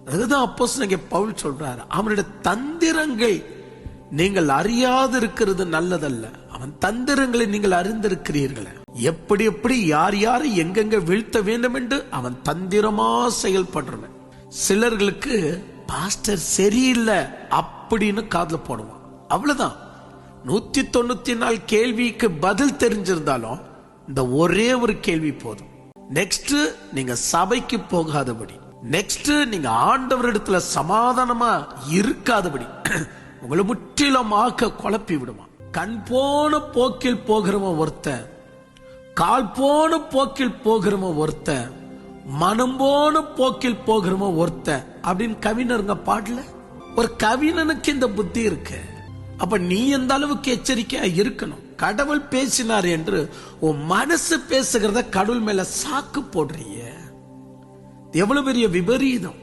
அதுதான் அப்போஸ்தலனாகிய பவுல் சொல்றாரு, அவனுடைய தந்திரங்கள் நீங்கள் அறியாது இருக்கிறது நல்லதல்ல, அவன் தந்திரங்களை நீங்கள் அறிந்திருக்கிறீர்கள். எப்படி எப்படி யார் யாரை எங்கெங்க வீழ்த்த வேண்டும் என்று அவன் தந்திரமா செயல்படுறவன். சிலர்களுக்கு பாஸ்டர் சரியில்லை அப்படின்னு காதுல போடுவான், அவ்வளவுதான். 194 கேள்விக்கு பதில் தெரிஞ்சிருந்தாலும் இந்த ஒரே ஒரு கேள்வி போதும். நெக்ஸ்ட் நீங்க சபைக்கு போகாதபடி, நெக்ஸ்ட் நீங்க ஆண்டவரிடத்துல சமாதானமா இருக்காதபடி உங்களை முற்றிலுமாக குழப்பி விடுமா. கண் போன போக்கில் போகிறவன் ஒருத்தன், கால் போன போக்கில் போகிறவன் ஒருத்தன், மனம் போன போக்கில் போகிறவன் ஒருத்தன் அப்படின்னு கவிஞருங்க பாடல. ஒரு கவிஞனுக்கு இந்த புத்தி இருக்கு. அப்ப நீ எந்த அளவுக்கு எச்சரிக்கையா இருக்கணும். கடவுள் பேசினார் என்று உன் மனசு பேசுகிறத கடவுள் மேல சாக்கு போடுறிய, எவ்வளவு பெரிய விபரீதம்.